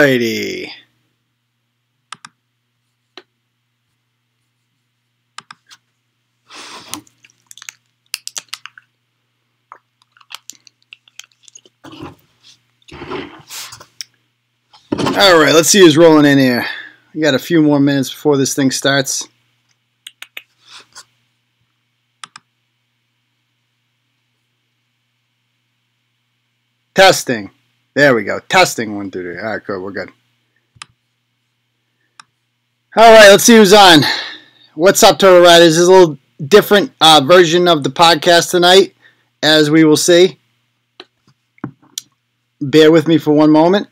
Alrighty. Alright, let's see who's rolling in here. We got a few more minutes before this thing starts. Testing. There we go. Testing 1, 2, 3. Alright, good. We're good. Alright, let's see who's on. What's up, Turtle Riders? This is a little different version of the podcast tonight, as we will see. Bear with me for one moment.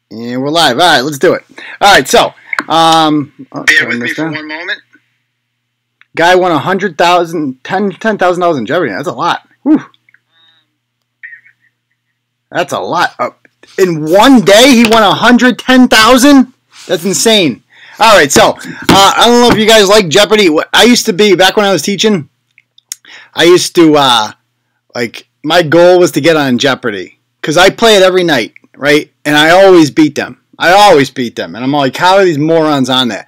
And we're live. All right, let's do it. All right, so. Bear with me for one moment. Guy won $10,000 in Jeopardy. That's a lot. Whew. That's a lot. In one day, he won $110,000? That's insane. All right, so. I don't know if you guys like Jeopardy. I used to be, back when I was teaching, I used to, my goal was to get on Jeopardy. Because I play it every night. Right? And I always beat them. And I'm like, how are these morons on there?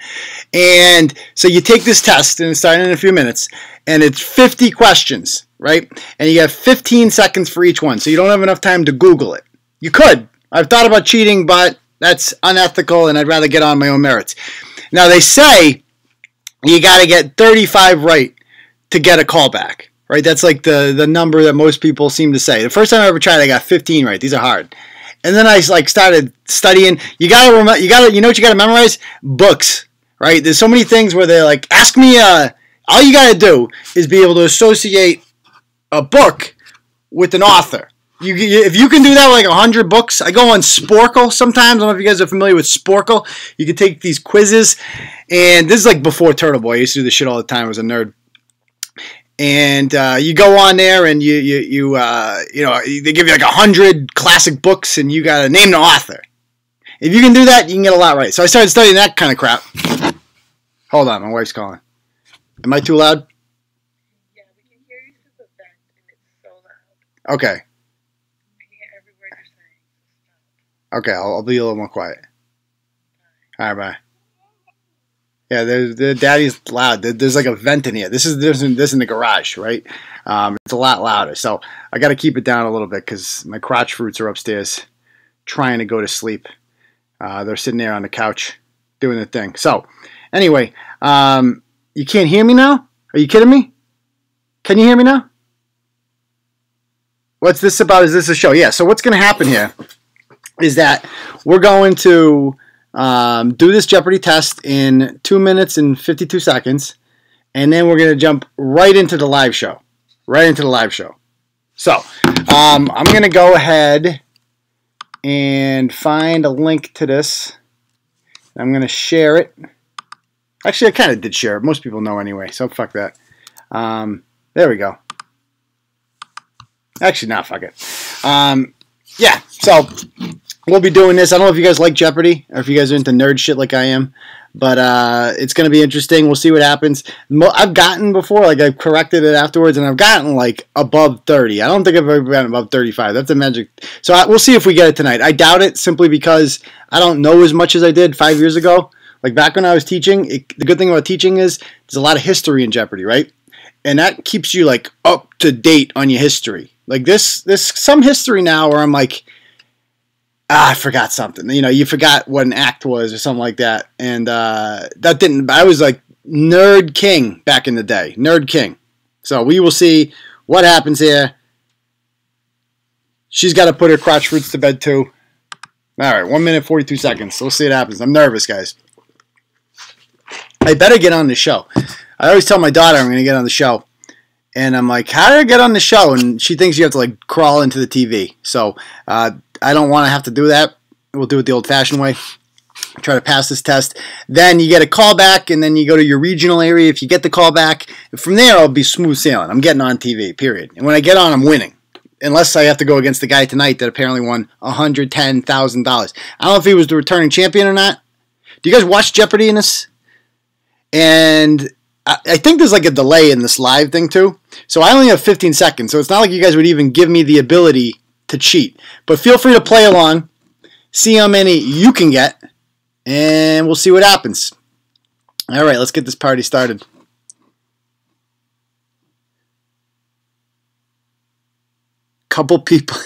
And so you take this test, and it's starting in a few minutes, and it's 50 questions, right? And you have 15 seconds for each one, so you don't have enough time to Google it. You could. I've thought about cheating, but that's unethical, and I'd rather get on my own merits. Now, they say you got to get 35 right to get a callback, right? That's like the number that most people seem to say. The first time I ever tried, I got 15 right. These are hard. And then I started studying. You know what you gotta memorize? Books, right? There's so many things where they're like, ask me. All you gotta do is be able to associate a book with an author. If you can do that with like 100 books, I go on Sporkle sometimes. I don't know if you guys are familiar with Sporkle. You can take these quizzes, and this is like before Turtle Boy. I used to do this shit all the time. I was a nerd. And you go on there, and they give you like 100 classic books, and you gotta name the author. If you can do that, you can get a lot right. So I started studying that kind of crap. Hold on, my wife's calling. Am I too loud? Yeah, we can hear you through the vent, and it's so loud. Okay. I can hear every word you're saying. Okay, I'll be a little more quiet. All right, bye. Yeah, the daddy's loud. There's like a vent in here. This in the garage, right? It's a lot louder. So I got to keep it down a little bit because my crotch fruits are upstairs trying to go to sleep. They're sitting there on the couch doing their thing. So anyway, you can't hear me now? Are you kidding me? Can you hear me now? What's this about? Is this a show? Yeah, so what's going to happen here is that we're going to do this Jeopardy test in 2 minutes and 52 seconds, and then we're going to jump right into the live show. So, I'm going to go ahead and find a link to this. I'm going to share it. Actually, I kind of did share it. Most people know anyway, so fuck that. There we go. Actually, nah, fuck it. Yeah, so we'll be doing this. I don't know if you guys like Jeopardy or if you guys are into nerd shit like I am, but it's going to be interesting. We'll see what happens. I've gotten before, like I've corrected it afterwards, and I've gotten like above 30. I don't think I've ever gotten above 35. That's a magic. So we'll see if we get it tonight. I doubt it simply because I don't know as much as I did 5 years ago. Like back when I was teaching, the good thing about teaching is there's a lot of history in Jeopardy, right? And that keeps you like up to date on your history. Like there's some history now where I'm like, I forgot something. You know, you forgot what an act was or something like that. And that didn't, I was like nerd king back in the day. Nerd king. So we will see what happens here. She's got to put her crotch roots to bed too. All right, 1 minute, 42 seconds. So we'll see what happens. I'm nervous, guys. I better get on the show. I always tell my daughter I'm going to get on the show. And I'm like, how do I get on the show? And she thinks you have to like crawl into the TV. So I don't want to have to do that. We'll do it the old-fashioned way. Try to pass this test. Then you get a call back, and then you go to your regional area. If you get the call back, from there I'll be smooth sailing. I'm getting on TV, period. And when I get on, I'm winning. Unless I have to go against the guy tonight that apparently won $110,000. I don't know if he was the returning champion or not. Do you guys watch Jeopardy in this? And I think there's like a delay in this live thing too. So I only have 15 seconds. So it's not like you guys would even give me the ability to cheat. But feel free to play along, see how many you can get, and we'll see what happens. All right, let's get this party started. Couple people,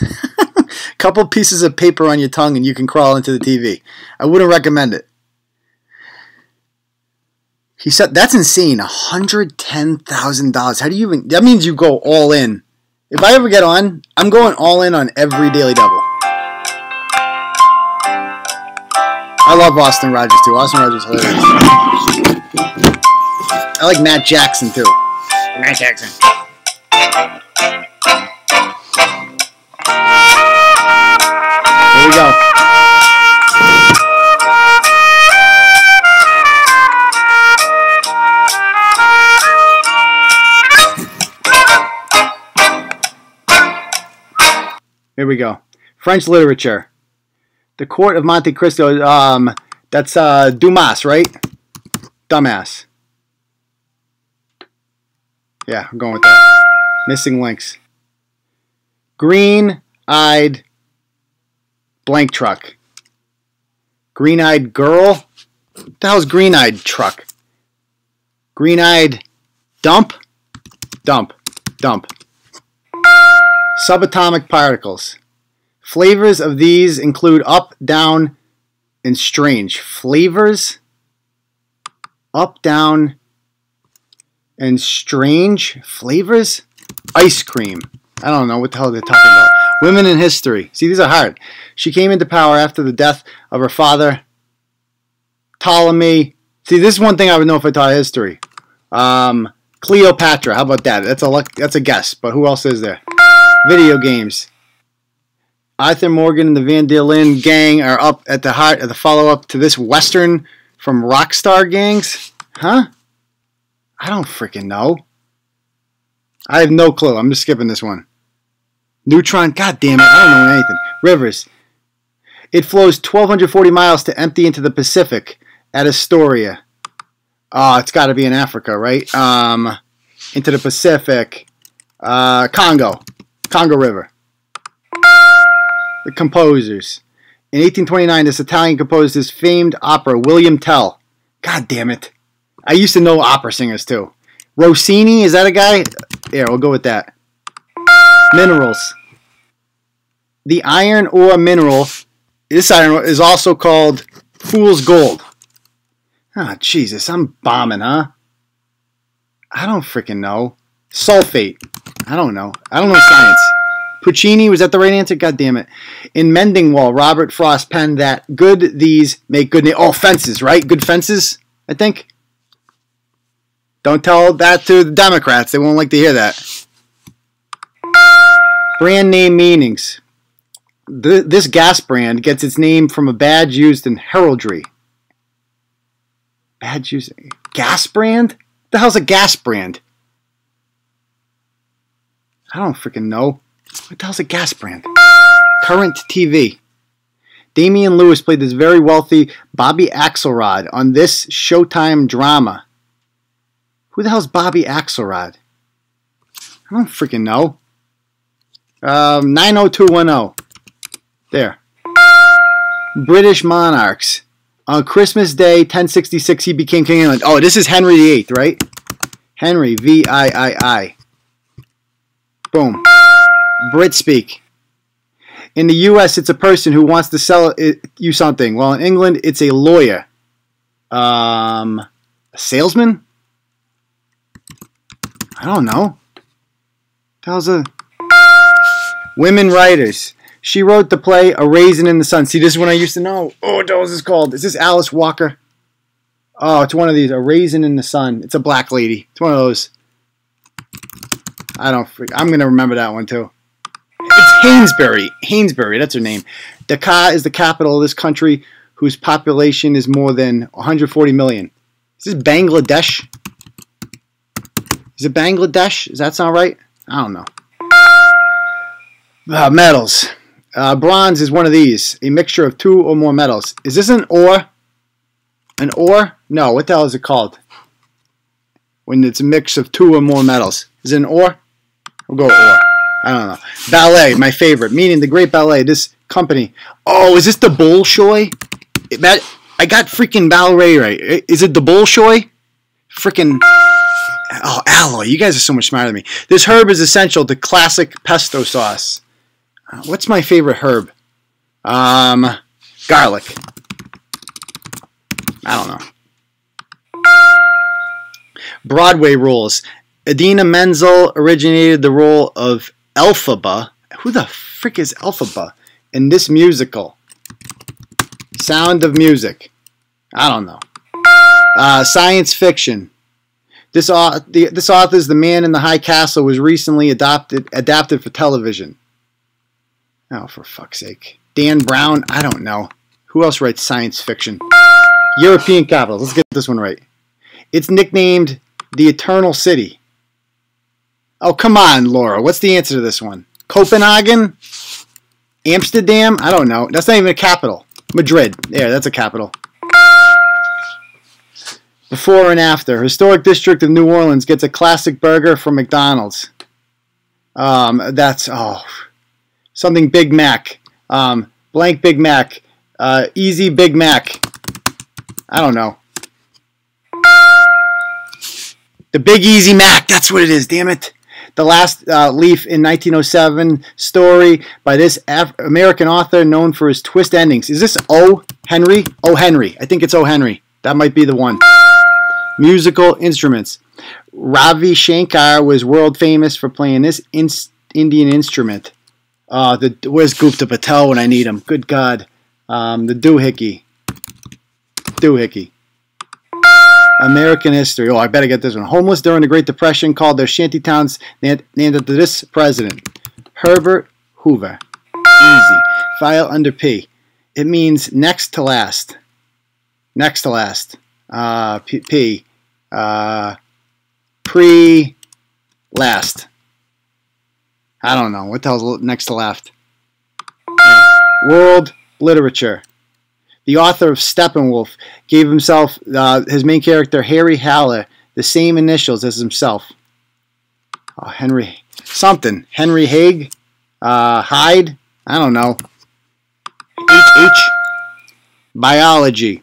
couple pieces of paper on your tongue, and you can crawl into the TV. I wouldn't recommend it. He said that's insane. $110,000. How do you even? That means you go all in. If I ever get on, I'm going all in on every Daily Double. I love Austin Rogers too. Austin Rogers is hilarious. I like Matt Jackson too. Matt Jackson. Here we go. Here we go. French literature. The Court of Monte Cristo. That's Dumas, right? Dumbass. Yeah, I'm going with that. Missing links. Green-eyed blank truck. Green-eyed girl. What the hell's green-eyed truck? Green-eyed dump. Dump. Dump. Subatomic particles. Flavors of these include up, down, and strange. Flavors? Up, down, and strange. Flavors? Ice cream. I don't know what the hell they're talking about. Women in history. See, these are hard. She came into power after the death of her father, Ptolemy. See, this is one thing I would know if I taught history. Cleopatra. How about that? That's a guess, but who else is there? Video games. Arthur Morgan and the Van der Linde gang are up at the heart of the follow-up to this Western from Rockstar Gangs. Huh? I don't freaking know. I have no clue. I'm just skipping this one. Neutron. God damn it. I don't know anything. Rivers. It flows 1,240 miles to empty into the Pacific at Astoria. Oh, it's got to be in Africa, right? Into the Pacific. Congo. Congo River. The composers. In 1829, this Italian composed his famed opera, William Tell. God damn it. I used to know opera singers, too. Rossini, is that a guy? Yeah, we'll go with that. Minerals. The iron ore mineral, this iron ore is also called fool's gold. Ah, Jesus, I'm bombing, huh? I don't freaking know. Sulfate. I don't know. I don't know science. Puccini, was that the right answer? God damn it. In Mending Wall, Robert Frost penned that good these make good name. Oh, fences, right? Good fences, I think. Don't tell that to the Democrats. They won't like to hear that. Brand name meanings. This gas brand gets its name from a badge used in heraldry. Badge used. Gas brand? What the hell's a gas brand? I don't freaking know. What the hell's a gas brand? Current TV. Damian Lewis played this very wealthy Bobby Axelrod on this Showtime drama. Who the hell's Bobby Axelrod? I don't freaking know. 90210. There. British monarchs. On Christmas Day, 1066, he became King of England. Oh, this is Henry VIII, right? Henry, V-I-I-I. Boom. Brit speak. In the U.S., it's a person who wants to sell you something. Well, in England, it's a lawyer. A salesman? I don't know. How's a women writers? She wrote the play A Raisin in the Sun. See, this is one I used to know. Oh, what is this called? Is this Alice Walker? Oh, it's one of these. A Raisin in the Sun. It's a black lady. It's one of those. I'm going to remember that one, too. It's Hainsbury. Hainsbury, that's her name. Dhaka is the capital of this country, whose population is more than 140 million. Is this Bangladesh? Is it Bangladesh? Does that sound right? I don't know. Metals. Bronze is one of these. A mixture of two or more metals. Is this an ore? An ore? No, what the hell is it called? When it's a mix of two or more metals. Is it an ore? We'll go with ore. I don't know. Ballet, my favorite. Meaning the great ballet. This company. Oh, is this the Bolshoi? I got freaking ballet right. Is it the Bolshoi? Freaking. Oh, alloy. You guys are so much smarter than me. This herb is essential to classic pesto sauce. What's my favorite herb? Garlic. I don't know. Broadway roles. Idina Menzel originated the role of Elphaba. Who the frick is Elphaba in this musical? Sound of Music. I don't know. Science fiction. This author's The Man in the High Castle was recently adapted for television. Oh, for fuck's sake. Dan Brown? I don't know. Who else writes science fiction? European capital. Let's get this one right. It's nicknamed the Eternal City. Oh, come on, Laura. What's the answer to this one? Copenhagen? Amsterdam? I don't know. That's not even a capital. Madrid. Yeah, that's a capital. Before and after. Historic district of New Orleans gets a classic burger from McDonald's. That's, something Big Mac. Blank Big Mac. Easy Big Mac. I don't know. The Big Easy Mac. That's what it is, damn it. The Last Leaf in 1907 story by this American author known for his twist endings. Is this O. Henry? O. Henry. I think it's O. Henry. That might be the one. Musical instruments. Ravi Shankar was world famous for playing this Indian instrument. Where's Gupta Patel when I need him? Good God. The doohickey. Doohickey. American history. Oh, I better get this one. Homeless during the Great Depression called their shantytowns named after this president. Herbert Hoover. Easy. File under P. It means next to last. Next to last. P. Pre-last. I don't know. What the hell's next to last? World literature. The author of Steppenwolf gave himself, his main character, Harry Haller, the same initials as himself. Oh, Henry. Something. Henry Haig? Hyde? I don't know. H. Biology.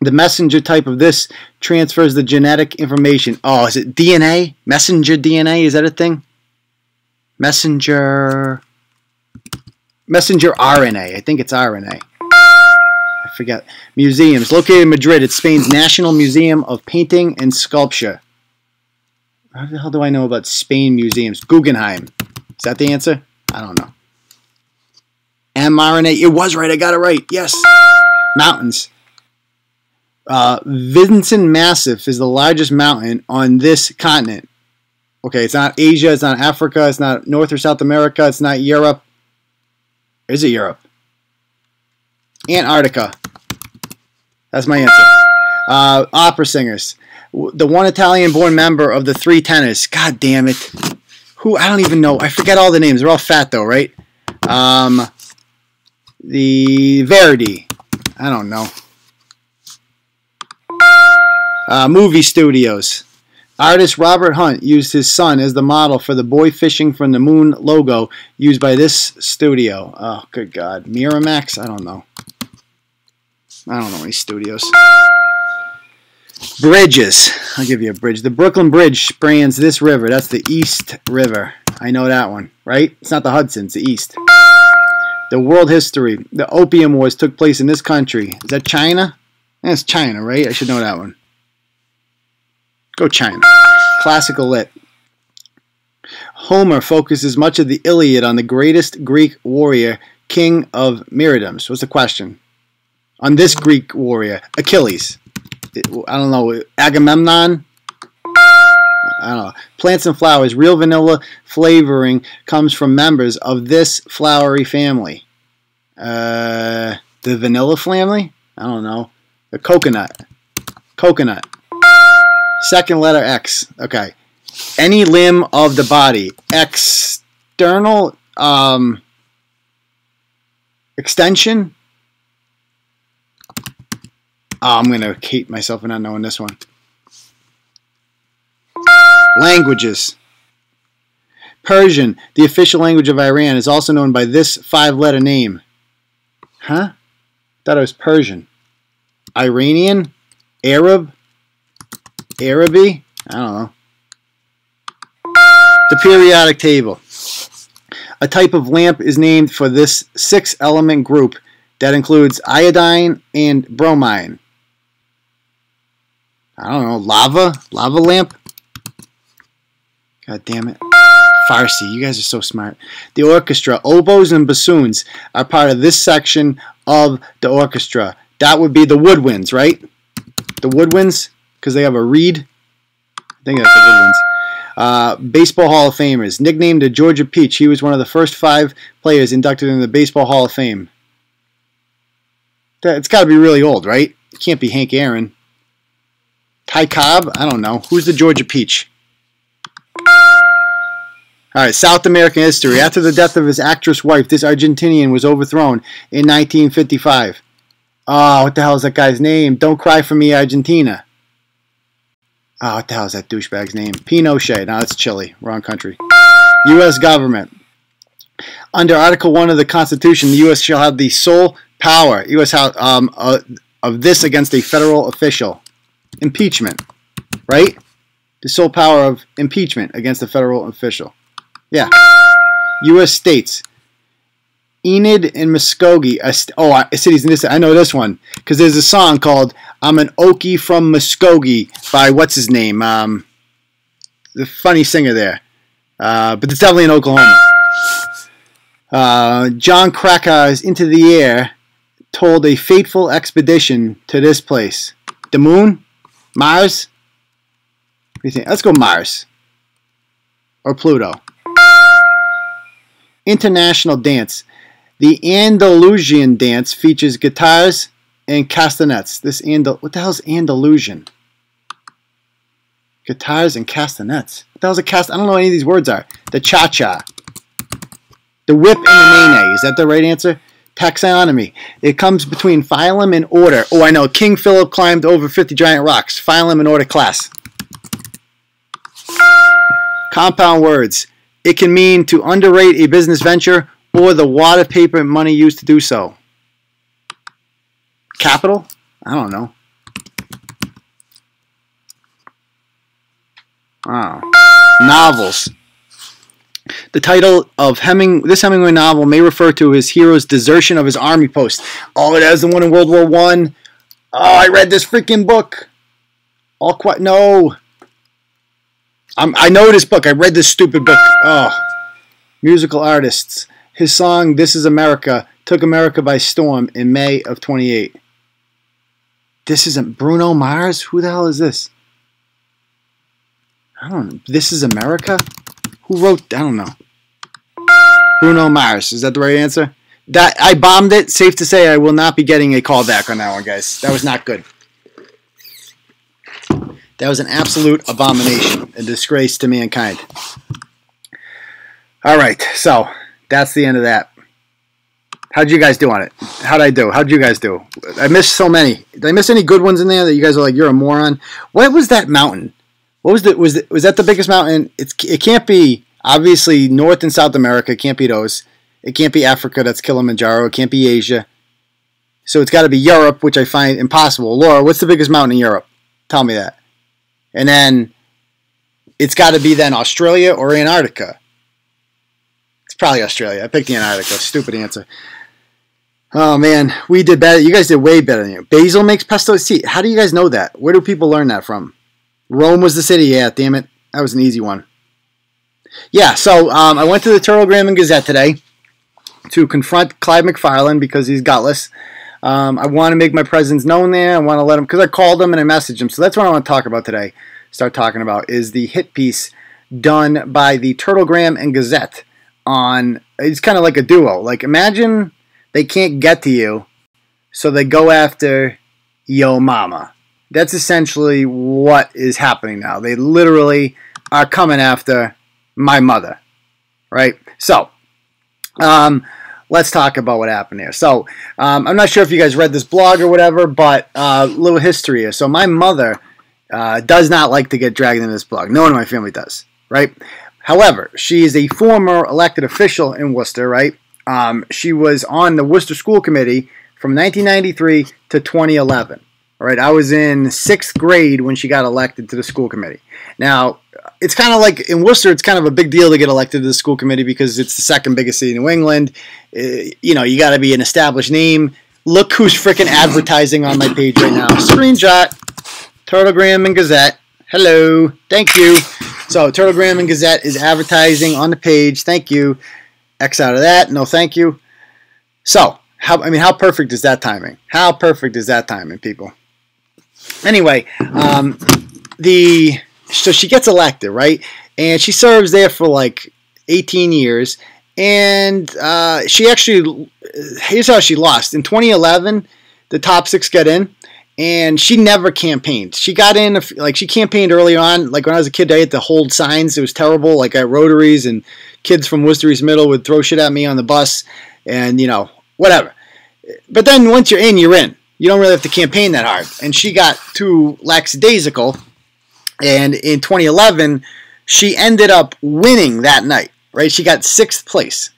The messenger type of this transfers the genetic information. Oh, is it DNA? Messenger DNA? Is that a thing? Messenger RNA. I think it's RNA. I forget. Museums. Located in Madrid, it's Spain's National Museum of Painting and Sculpture. How the hell do I know about Spain museums? Guggenheim. Is that the answer? I don't know. mRNA. It was right. I got it right. Yes. Mountains. Vinson Massif is the largest mountain on this continent. Okay, it's not Asia, it's not Africa, it's not North or South America, it's not Europe. Is it Europe? Antarctica. That's my answer. Opera singers. The one Italian-born member of the Three Tenors. God damn it. Who? I don't even know. I forget all the names. They're all fat, though, right? The Verdi. I don't know. Movie studios. Artist Robert Hunt used his son as the model for the Boy Fishing from the Moon logo used by this studio. Oh, good God. Miramax? I don't know. I don't know any studios. Bridges. I'll give you a bridge. The Brooklyn Bridge spans this river. That's the East River. I know that one, right? It's not the Hudson. It's the East. The world history. The Opium Wars took place in this country. Is that China? That's China, right? I should know that one. Go China. Classical lit. Homer focuses much of the Iliad on the greatest Greek warrior, king of Myrmidons. What's the question? On this Greek warrior, Achilles. I don't know. Agamemnon? I don't know. Plants and flowers. Real vanilla flavoring comes from members of this flowery family. The vanilla family? I don't know. The coconut. Coconut. Second letter X. Okay. Any limb of the body. External extension. Oh, I'm going to hate myself for not knowing this one. Languages. Persian, the official language of Iran, is also known by this 5-letter name. Huh? Thought it was Persian. Iranian? Arab? Araby? I don't know. The periodic table. A type of lamp is named for this 6-element group that includes iodine and bromine. I don't know. Lava lamp? God damn it. Farsi, you guys are so smart. The orchestra, oboes and bassoons are part of this section of the orchestra. That would be the woodwinds, right? The woodwinds, because they have a reed. I think that's the woodwinds. Baseball Hall of Famers. Nicknamed the Georgia Peach, he was one of the first 5 players inducted into the Baseball Hall of Fame. It's got to be really old, right? It can't be Hank Aaron. Ty Cobb? I don't know. Who's the Georgia Peach? All right, South American history. After the death of his actress wife, this Argentinian was overthrown in 1955. Oh, what the hell is that guy's name? Don't cry for me, Argentina. Oh, what the hell is that douchebag's name? Pinochet. No, it's Chile. Wrong country. U.S. government. Under Article 1 of the Constitution, the U.S. shall have the sole power of this against a federal official. Impeachment. Right? The sole power of impeachment against a federal official. Yeah. U.S. states. Enid and Muskogee. Cities in this. I know this one because there's a song called "I'm an Okie from Muskogee" by what's his name? The funny singer there. But it's definitely in Oklahoma. John Krakauer's "Into the Air" told a fateful expedition to this place. The moon? Mars? What do you think? Let's go Mars. Or Pluto. International dance. The Andalusian dance features guitars and castanets. What the hell is Andalusian? Guitars and castanets. What the hell is I don't know what any of these words are. The cha-cha. The whip and the nene. Is that the right answer? Taxonomy. It comes between phylum and order. Oh, I know. King Philip climbed over 50 giant rocks. Phylum and order class. Compound words. It can mean to underrate a business venture or the wad of paper and money used to do so. Capital? I don't know. Novels. The title of this Hemingway novel may refer to his hero's desertion of his army post. Oh, that was the one in World War I. Oh, I read this freaking book. No. I know this book. I read this stupid book. Oh. Musical artists. His song, "This Is America," took America by storm in May of 28. This isn't Bruno Mars? Who the hell is this? I don't know. This Is America? Who wrote? I don't know. Bruno Mars. Is that the right answer? I bombed it. Safe to say I will not be getting a call back on that one, guys. That was not good. That was an absolute abomination. A disgrace to mankind. All right. So, that's the end of that. How'd you guys do on it? How'd I do? How'd you guys do? I missed so many. Did I miss any good ones in there that you guys are like, you're a moron? What was that mountain? What was that the biggest mountain? It can't be, obviously, North and South America. It can't be those. It can't be Africa. That's Kilimanjaro. It can't be Asia. So it's got to be Europe, which I find impossible. Laura, what's the biggest mountain in Europe? Tell me that. And then it's got to be then Australia or Antarctica. It's probably Australia. I picked the Antarctica. Stupid answer. Oh, man. We did better. You guys did way better than you. Basil makes pesto. See, how do you guys know that? Where do people learn that from? Rome was the city. Yeah, damn it. That was an easy one. Yeah, so I went to the Turtlegram and Gazette today to confront Clyde McFarland because he's gutless. I want to make my presence known there. I want to let him, because I called him and I messaged him. So that's what I want to talk about today. Start talking about is the hit piece done by the Turtlegram and Gazette on, it's kind of like a duo. Like, imagine they can't get to you, so they go after Yo Mama. That's essentially what is happening now. They literally are coming after my mother, right? So, let's talk about what happened here. So, I'm not sure if you guys read this blog or whatever, but a little history here. So, my mother does not like to get dragged into this blog. No one in my family does, right? However, she is a former elected official in Worcester, right? She was on the Worcester School Committee from 1993 to 2011. All right, I was in 6th grade when she got elected to the school committee. Now, it's kind of like in Worcester, it's kind of a big deal to get elected to the school committee because it's the second biggest city in New England. You know, you got to be an established name. Look who's freaking advertising on my page right now. Screenshot, Turtlegram and Gazette. Hello, thank you. So, Turtlegram and Gazette is advertising on the page. Thank you. X out of that. No, thank you. So, how perfect is that timing? How perfect is that timing, people? Anyway, so she gets elected, right? And she serves there for like 18 years. And she actually, here's how she lost. In 2011, the top 6 got in. And she never campaigned. She got in, like she campaigned early on. Like when I was a kid, I had to hold signs. It was terrible. Like at Rotaries, and kids from Worcester East Middle would throw shit at me on the bus. And, you know, whatever. But then once you're in, you're in. You don't really have to campaign that hard. And she got too lackadaisical. And in 2011, she ended up winning that night, right? She got 6th place.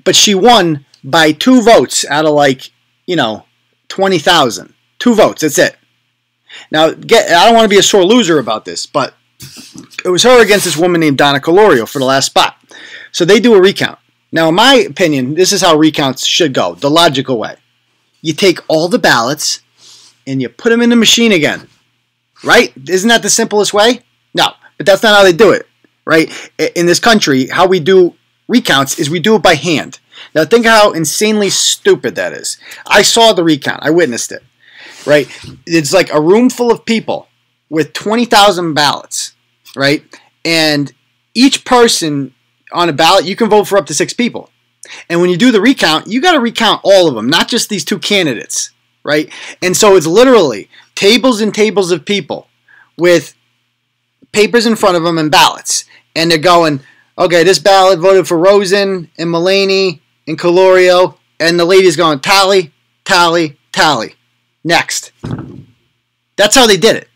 But she won by 2 votes out of like, you know, 20,000. 2 votes, that's it. Now, I don't want to be a sore loser about this, but it was her against this woman named Donna Colorio for the last spot. So they do a recount. Now, in my opinion, this is how recounts should go, the logical way. You take all the ballots and you put them in the machine again, right? Isn't that the simplest way? No, but that's not how they do it, right? In this country, how we do recounts is we do it by hand. Now, think how insanely stupid that is. I saw the recount. I witnessed it. Right? It's like a room full of people with 20,000 ballots, right? And each person on a ballot, you can vote for up to 6 people. And when you do the recount, you got to recount all of them, not just these 2 candidates, right? And so it's literally tables and tables of people with papers in front of them and ballots. And they're going, okay, this ballot voted for Rosen and Mulaney and Colorio. And the lady's going, tally, tally, tally. Next. That's how they did it.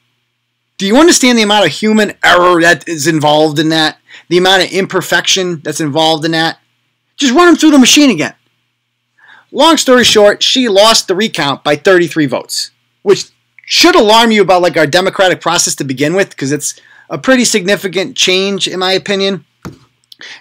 Do you understand the amount of human error that is involved in that? The amount of imperfection that's involved in that? Just run them through the machine again. Long story short, she lost the recount by 33 votes, which should alarm you about like our democratic process to begin with, because it's a pretty significant change in my opinion.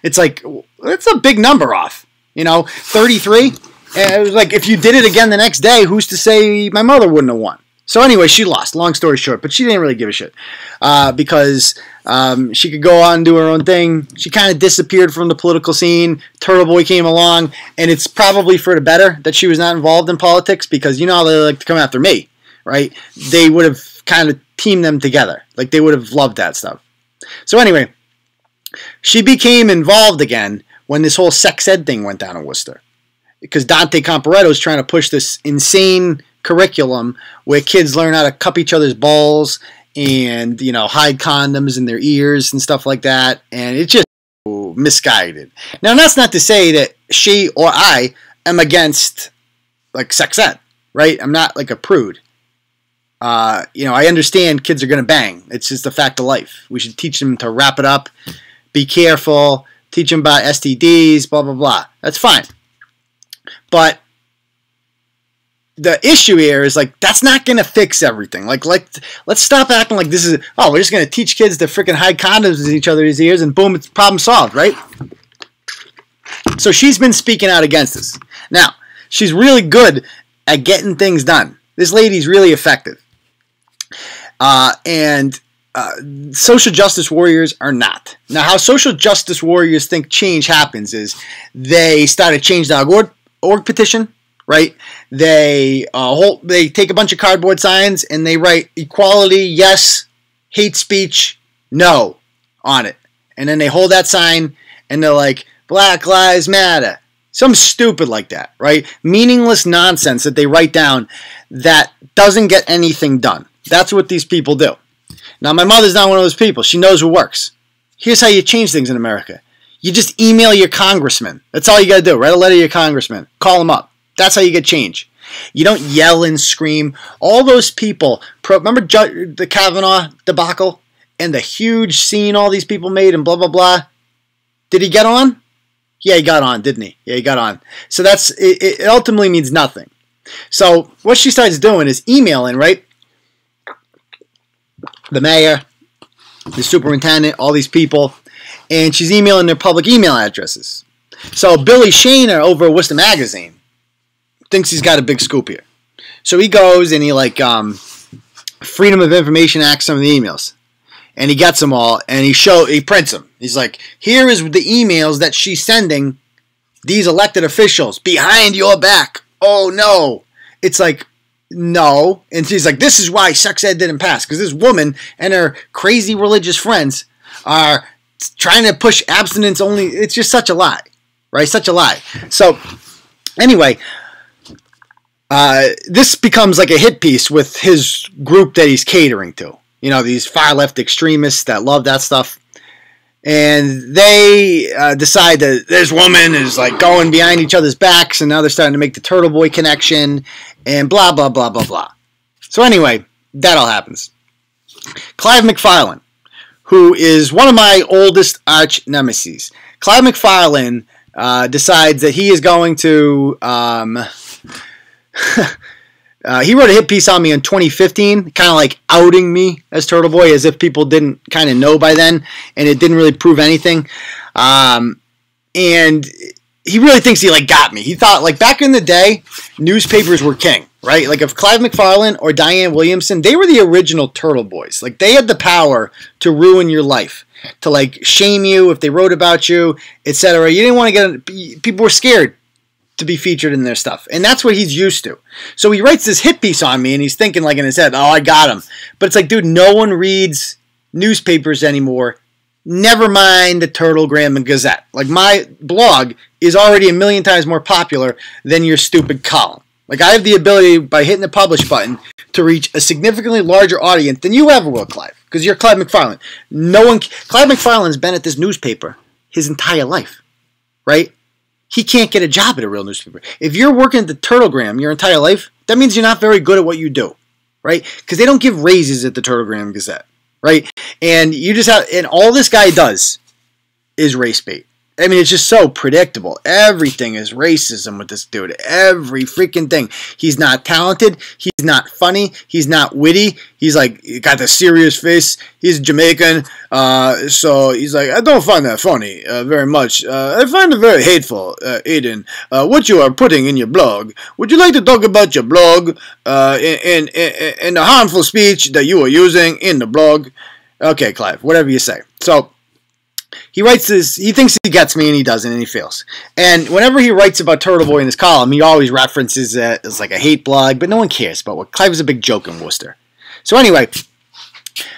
It's like, it's a big number off, you know, 33. And it was like, if you did it again the next day, who's to say my mother wouldn't have won? So anyway, she lost, long story short. But she didn't really give a shit because she could go on and do her own thing. She kind of disappeared from the political scene. Turtle Boy came along, and it's probably for the better that she was not involved in politics because you know how they like to come after me, right? They would have kind of teamed them together. Like, they would have loved that stuff. So anyway, she became involved again when this whole sex ed thing went down in Worcester. Because Dante Comparetto is trying to push this insane curriculum where kids learn how to cup each other's balls and, you know, hide condoms in their ears and stuff like that. And it's just misguided. Now, that's not to say that she or I am against, like, sex ed, right? I'm not, like, a prude. You know, I understand kids are going to bang. It's just a fact of life. We should teach them to wrap it up, be careful, teach them about STDs, blah, blah, blah. That's fine. But the issue here is, like, that's not going to fix everything. Like, let's stop acting like this is, oh, we're just going to teach kids to freaking hide condoms in each other's ears and boom, it's problem solved, right? So she's been speaking out against this. Now, she's really good at getting things done. This lady's really effective. And social justice warriors are not. Now, how social justice warriors think change happens is they start a Change.org petition, right? They take a bunch of cardboard signs and they write equality, yes, hate speech, no, on it. And then they hold that sign and they're like, Black Lives Matter. Something stupid like that, right? Meaningless nonsense that they write down that doesn't get anything done. That's what these people do. Now, my mother's not one of those people. She knows what works. Here's how you change things in America. You just email your congressman. That's all you got to do. Write a letter to your congressman. Call him up. That's how you get change. You don't yell and scream. All those people, remember the Kavanaugh debacle and the huge scene all these people made and blah, blah, blah? Did he get on? Yeah, he got on, didn't he? Yeah, he got on. So it ultimately means nothing. So what she starts doing is emailing, right? The mayor, the superintendent, all these people, and she's emailing their public email addresses. So Billy Shaner over at Worcester Magazine thinks he's got a big scoop here. So he goes and he Freedom of Information Act some of the emails. And he gets them all and he prints them. He's like, here is the emails that she's sending these elected officials behind your back. Oh no. It's like, no. And she's like, this is why sex ed didn't pass. Because this woman and her crazy religious friends are trying to push abstinence only. It's just such a lie. Right? Such a lie. So, anyway, this becomes like a hit piece with his group that he's catering to. You know, these far left extremists that love that stuff. And they decide that this woman is like going behind each other's backs, and now they're starting to make the Turtle Boy connection, and blah, blah, blah, blah, blah. So anyway, that all happens. Clive McFarlane, who is one of my oldest arch nemesis. Clive McFarlane decides that he is going to... he wrote a hit piece on me in 2015, kind of like outing me as Turtle Boy, as if people didn't kind of know by then, and it didn't really prove anything. And he really thinks he got me. He thought back in the day, newspapers were king, right? Like if Clive McFarlane or Diane Williamson, they were the original Turtle Boys. Like they had the power to ruin your life, to shame you if they wrote about you, etc. You didn't want to people were scared to be featured in their stuff. And that's what he's used to. So he writes this hit piece on me and he's thinking in his head, oh, I got him. But it's like, dude, no one reads newspapers anymore. Never mind the Turtlegram and Gazette. My blog is already 1,000,000 times more popular than your stupid column. I have the ability, by hitting the publish button, to reach a significantly larger audience than you ever will, Clive. Because you're Clive McFarlane. Clive McFarlane's been at this newspaper his entire life. Right? He can't get a job at a real newspaper. If you're working at the Turtlegram your entire life, that means you're not very good at what you do, right? Because they don't give raises at the Turtlegram Gazette, right? And you just have, and all this guy does is race bait. I mean, it's just so predictable. Everything is racism with this dude. Every freaking thing. He's not talented. He's not funny. He's not witty. He's he got the serious face. He's Jamaican. So he's I don't find that funny very much. I find it very hateful, Aiden. What you are putting in your blog. Would you like to talk about your blog in the harmful speech that you are using in the blog? Okay, Clive, whatever you say. So, he writes this, he thinks he gets me and he doesn't and he fails. And whenever he writes about Turtle Boy in his column, he always references it as a hate blog, but no one cares about what. Clive is a big joke in Worcester. So anyway,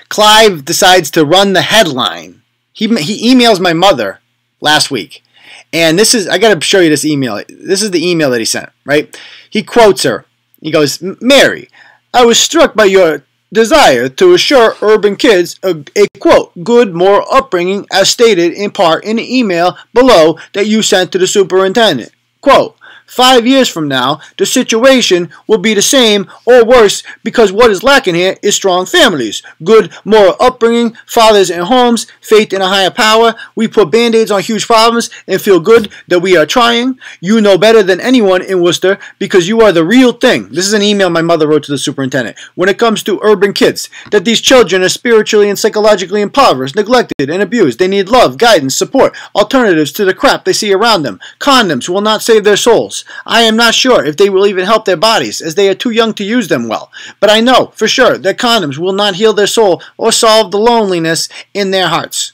Clive decides to run the headline. He emails my mother last week. And this is, I got to show you this email. This is the email that he sent, right? He quotes her. He goes, Mary, I was struck by your desire to assure urban kids a quote, good moral upbringing as stated in part in the email below that you sent to the superintendent. Quote, 5 years from now, the situation will be the same or worse because what is lacking here is strong families, good moral upbringing, fathers and homes, faith in a higher power. We put band-aids on huge problems and feel good that we are trying. You know better than anyone in Worcester because you are the real thing. This is an email my mother wrote to the superintendent. When it comes to urban kids, that these children are spiritually and psychologically impoverished, neglected, and abused. They need love, guidance, support, alternatives to the crap they see around them. Condoms will not save their souls. I am not sure if they will even help their bodies, as they are too young to use them well. But I know, for sure, that condoms will not heal their soul or solve the loneliness in their hearts.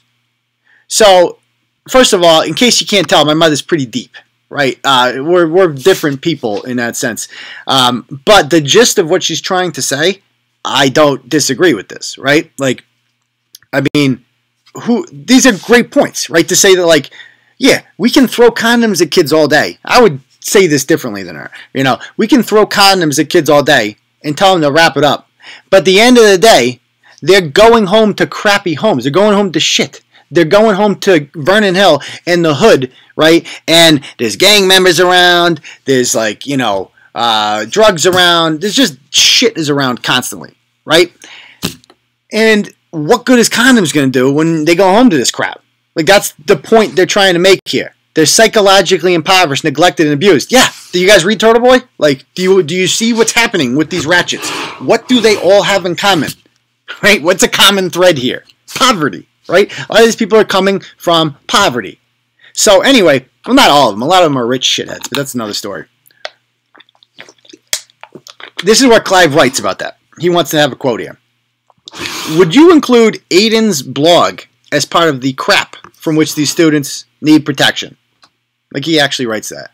So, first of all, in case you can't tell, my mother's pretty deep, right? We're different people in that sense. But the gist of what she's trying to say, I don't disagree with this, right? These are great points, right? To say that, yeah, we can throw condoms at kids all day. I would say this differently than her. We can throw condoms at kids all day and tell them to wrap it up. But at the end of the day, they're going home to crappy homes. They're going home to shit. They're going home to Vernon Hill and the hood, right? And there's gang members around. There's drugs around. There's just shit is around constantly, right? And what good is condoms going to do when they go home to this crap? Like, that's the point they're trying to make here. They're psychologically impoverished, neglected, and abused. Yeah. Do you guys read Turtle Boy? Like, do you see what's happening with these ratchets? What do they all have in common? Right? What's a common thread here? Poverty. Right? A lot of these people are coming from poverty. So anyway, well, not all of them. A lot of them are rich shitheads, but that's another story. This is what Clive writes about that. He wants to have a quote here. Would you include Aiden's blog as part of the crap from which these students need protection? Like, he actually writes that.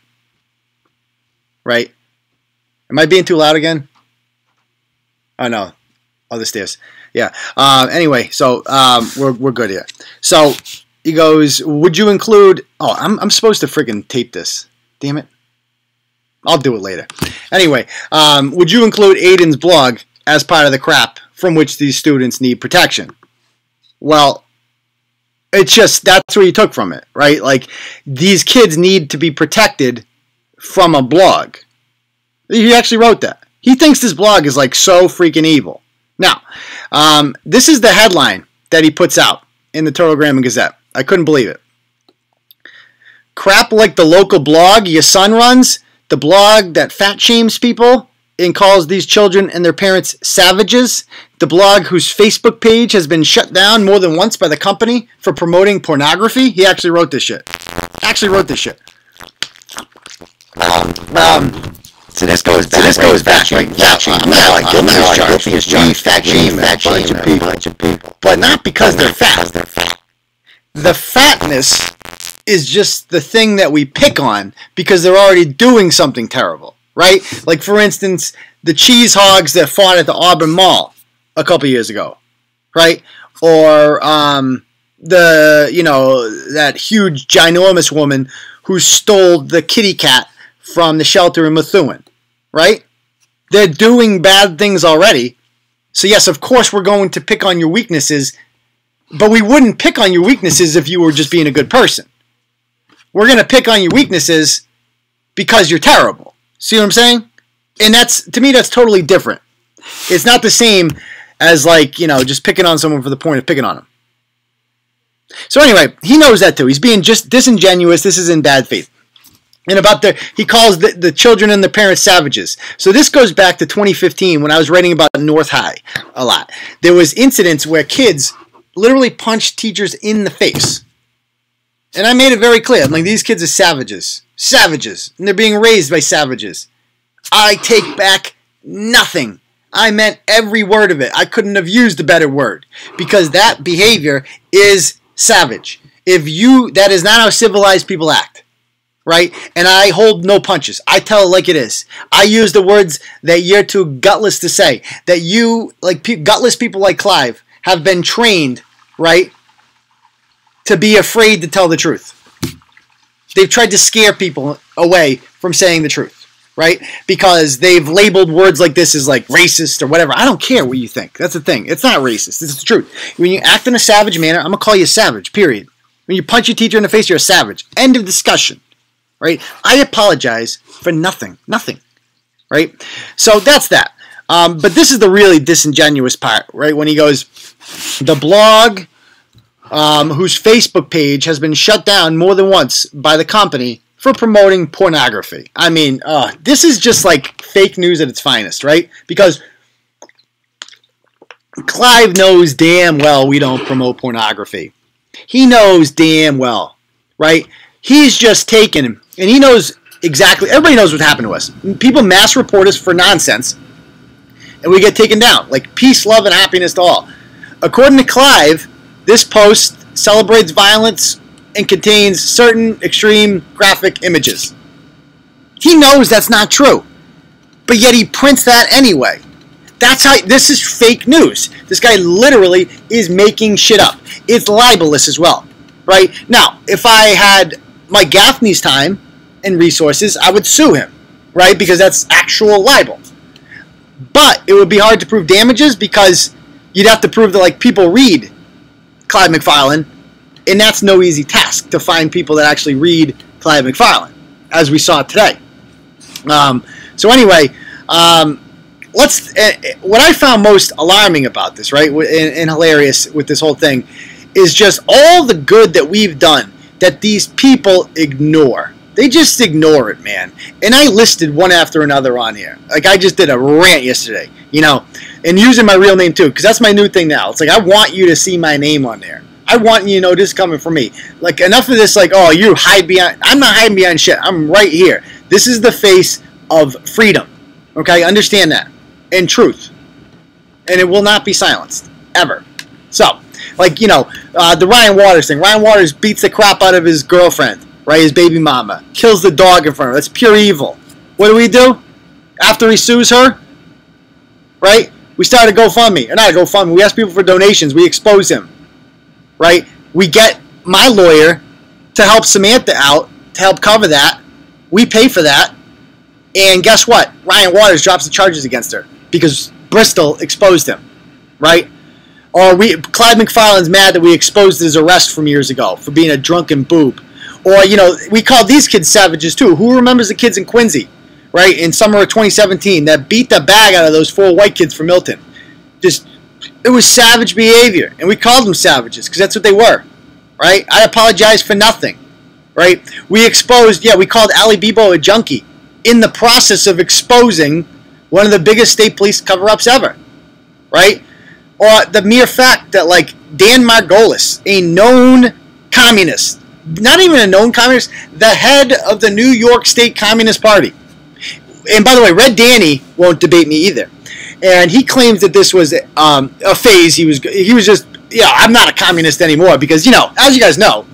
Right? Am I being too loud again? Oh, no. Oh, the stairs. Yeah. Anyway, so we're good here. So he goes, would you include... Oh, I'm supposed to freaking tape this. Damn it. I'll do it later. Anyway, would you include Aiden's blog as part of the crap from which these students need protection? Well, it's just, that's what you took from it, right? Like, these kids need to be protected from a blog. He actually wrote that. He thinks this blog is like so freaking evil. Now, this is the headline that he puts out in the Turtlegram and Gazette. I couldn't believe it. Crap like the local blog your son runs, the blog that fat shames people and calls these children and their parents savages, the blog whose Facebook page has been shut down more than once by the company for promoting pornography. He actually wrote this shit. So this goes back. Right? Yeah, I'm not like guilty as charged. Fat shame a bunch of people. But not because they're fat. The fatness is just the thing that we pick on because they're already doing something terrible, right? Like, for instance, the cheese hogs that fought at the Auburn Mall a couple years ago, right? Or that huge, ginormous woman who stole the kitty cat from the shelter in Methuen, right? They're doing bad things already. So yes, of course we're going to pick on your weaknesses, but we wouldn't pick on your weaknesses if you were just being a good person. We're going to pick on your weaknesses because you're terrible. See what I'm saying? And that's, to me, that's totally different. It's not the same as, like, just picking on someone for the point of picking on them. So anyway, he knows that too. He's being just disingenuous. This is in bad faith. And he calls the children and their parents savages. So this goes back to 2015 when I was writing about North High a lot. There was incidents where kids literally punched teachers in the face. And I made it very clear. I'm like, these kids are savages. Savages. And they're being raised by savages. I take back nothing. I meant every word of it. I couldn't have used a better word. Because that behavior is savage. That is not how civilized people act. Right? And I hold no punches. I tell it like it is. I use the words that you're too gutless to say. That you, like gutless people like Clive, have been trained, right, to be afraid to tell the truth. They've tried to scare people away from saying the truth, right? Because they've labeled words like this as like racist or whatever. I don't care what you think. That's the thing. It's not racist. It's the truth. When you act in a savage manner, I'm going to call you a savage, period. When you punch your teacher in the face, you're a savage. End of discussion, right? I apologize for nothing. Nothing, right? So that's that. But this is the really disingenuous part, right? When he goes, the blog whose Facebook page has been shut down more than once by the company for promoting pornography. I mean, this is just like fake news at its finest, right? Because Clive knows damn well we don't promote pornography. He knows damn well, right? He's just taken him, and he knows exactly, everybody knows what happened to us. People mass report us for nonsense, and we get taken down. Like, peace, love, and happiness to all. According to Clive, this post celebrates violence and contains certain extreme graphic images. He knows that's not true, but yet he prints that anyway. That's how, this is fake news. This guy literally is making shit up. It's libelous as well, right? Now, if I had Mike Gaffney's time and resources, I would sue him, right? Because that's actual libel. But it would be hard to prove damages because you'd have to prove that, like, people read Clive McFarlane, and that's no easy task to find people that actually read Clive McFarlane, as we saw today. So anyway, what I found most alarming about this, right, and hilarious with this whole thing, is just all the good that we've done that these people ignore. They just ignore it, man. And I listed one after another on here. Like, I just did a rant yesterday, you know, and using my real name too, because that's my new thing now. It's like, I want you to see my name on there. I want you to know this is coming from me. Like, enough of this, like, oh, you hide behind. I'm not hiding behind shit. I'm right here. This is the face of freedom. Okay? Understand that. And truth. And it will not be silenced. Ever. So, like, you know, the Ryan Waters thing. Ryan Waters beats the crap out of his girlfriend. Right, his baby mama. Kills the dog in front of her. That's pure evil. What do? After he sues her, right? We started a GoFundMe. Or not a GoFundMe. We asked people for donations. We expose him. Right? We get my lawyer to help Samantha out, to help cover that. We pay for that. And guess what? Ryan Waters drops the charges against her because Bristol exposed him. Right? Or Clyde McFarland's mad that we exposed his arrest from years ago for being a drunken boob. Or, you know, we call these kids savages too. Who remembers the kids in Quincy, right, in summer of 2017 that beat the bag out of those 4 white kids from Milton? It was savage behavior. And we called them savages because that's what they were, right? I apologize for nothing, right? We called Ali Bebo a junkie in the process of exposing one of the biggest state police cover-ups ever, right? Or the mere fact that, like, Dan Margolis, a known communist, not even a known communist, the head of the New York State Communist Party. And by the way, Red Danny won't debate me either. And he claims that this was a phase. He was just, I'm not a communist anymore because, you know, as you guys know,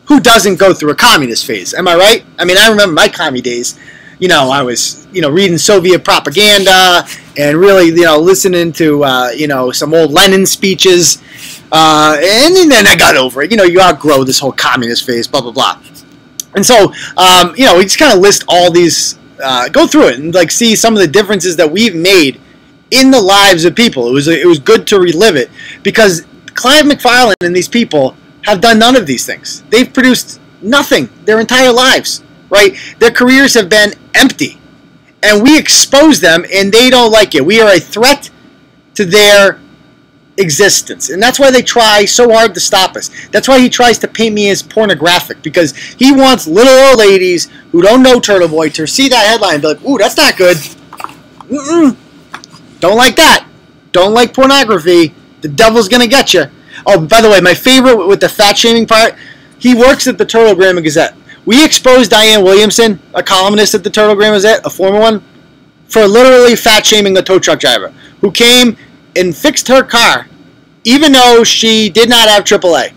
who doesn't go through a communist phase? Am I right? I mean, I remember my commie days. You know, I was, reading Soviet propaganda and really, listening to, some old Lenin speeches. And then I got over it. You outgrow this whole communist phase, blah, blah, blah. And so, we just kind of list all these, go through it and, like, see some of the differences that we've made in the lives of people. It was good to relive it because Clive McFarland and these people have done none of these things. They've produced nothing their entire lives, right? Their careers have been empty. And we expose them, and they don't like it. We are a threat to their existence. And that's why they try so hard to stop us. That's why he tries to paint me as pornographic, because he wants little old ladies who don't know Turtle Boy to see that headline and be like, ooh, that's not good. Don't like that. Don't like pornography. The devil's going to get you. Oh, by the way, my favorite with the fat shaming part, he works at the Turtle Grammar Gazette. We exposed Diane Williamson, a columnist at the Turtle Grammar Gazette, a former one, for literally fat shaming a tow truck driver who came and fixed her car even though she did not have AAA.